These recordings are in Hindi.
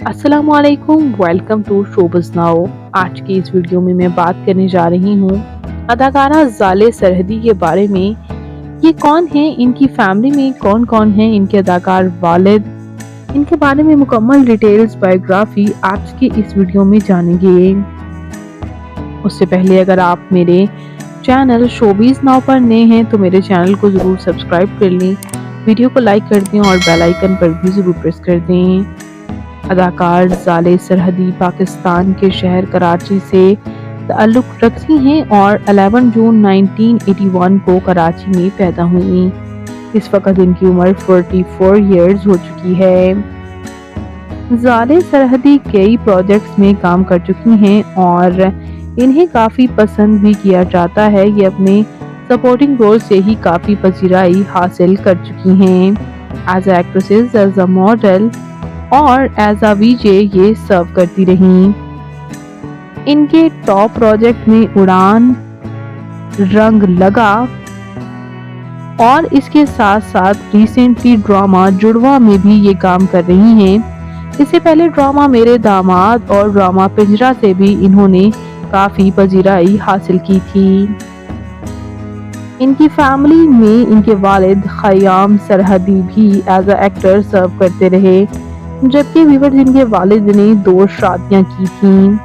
अस्सलामुअलैकुम, वेलकम टू शोबिज़ नाउ। आज की इस वीडियो में मैं बात करने जा रही हूँ अदाकारा ज़ाले सरहदी के बारे में। ये कौन है, इनकी फैमिली में कौन कौन है, इनके अदाकार वालिद, इनके बारे में मुकम्मल डिटेल्स बायोग्राफी आज की इस वीडियो में जानेंगे। उससे पहले अगर आप मेरे चैनल शोबिज़ नाउ पर नए हैं तो मेरे चैनल को ज़रूर सब्सक्राइब कर लें, वीडियो को लाइक कर दें और बेल आइकन पर भी ज़रूर प्रेस कर दें। अदाकार ज़ाले सरहदी पाकिस्तान के शहर कराची से ताल्लुक़ रखती हैं और 11 जून 1981 को कराची में पैदा हुई। इस वक्त इनकी उम्र 44 ईयर्स हो चुकी है। ज़ाले सरहदी कई प्रोजेक्ट्स में काम कर चुकी हैं और इन्हें काफ़ी पसंद भी किया जाता है। ये अपने सपोर्टिंग रोल से ही काफ़ी पजीराई हासिल कर चुकी हैं। As actresses, as a model और एज अ वीजे ये सर्व करती रहीं। इनके टॉप प्रोजेक्ट में उड़ान, रंग लगा और इसके साथ साथ रिसेंटली ड्रामा जुड़वा में भी ये काम कर रही हैं। इससे पहले ड्रामा मेरे दामाद और ड्रामा पिंजरा से भी इन्होंने काफ़ी पजीराई हासिल की थी। इनकी फैमिली में इनके वालिद खयाम सरहदी भी एज अ एक्टर सर्व करते रहे, जबकि व्यूअर्स इनके वालिद ने 2 शादियां की थीं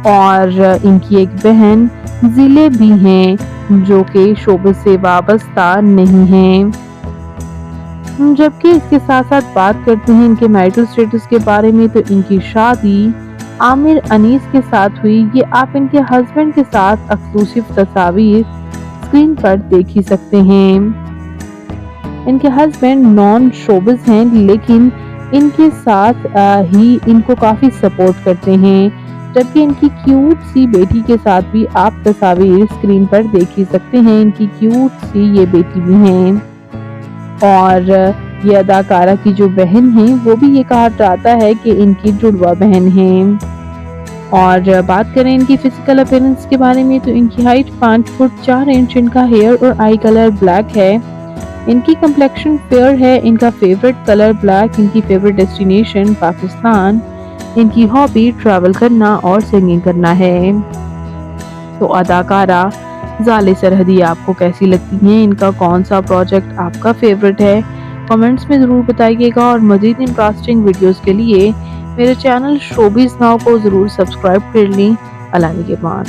और इनकी एक बहन जिले भी हैं जो कि शोबिज़ से वाबस्ता नहीं हैं। जबकि इसके साथ साथ बात करते हैं इनके मैरिटल स्टेटस के बारे में तो इनकी शादी आमिर अनीस के साथ हुई। ये आप इनके हस्बैंड के साथ एक्सक्लूसिव तस्वीर स्क्रीन पर देख ही सकते हैं। इनके हस्बैंड नॉन शोबिज़ हैं लेकिन इनके साथ ही इनको काफ़ी सपोर्ट करते हैं, जबकि इनकी क्यूट सी बेटी के साथ भी आप तस्वीर स्क्रीन पर देख ही सकते हैं। इनकी क्यूट सी ये बेटी भी हैं और ये अदाकारा की जो बहन है वो भी ये कहा जाता है कि इनकी जुड़वा बहन है। और बात करें इनकी फिजिकल अपीयरेंस के बारे में तो इनकी हाइट 5 फुट 4 इंच, इनका हेयर और आई कलर ब्लैक है, इनकी कम्प्लेक्शन फेयर है, इनका फेवरेट कलर ब्लैक, इनकी फेवरेट डेस्टिनेशन पाकिस्तान, इनकी हॉबी ट्रैवल करना और सिंगिंग करना है। तो अदाकारा ज़ाले सरहदी आपको कैसी लगती हैं, इनका कौन सा प्रोजेक्ट आपका फेवरेट है, कमेंट्स में ज़रूर बताइएगा। और मज़ीद इंटरेस्टिंग वीडियोस के लिए मेरे चैनल शोबिज़ नाउ को ज़रूर सब्सक्राइब कर लें। अल्लाह निगहबान।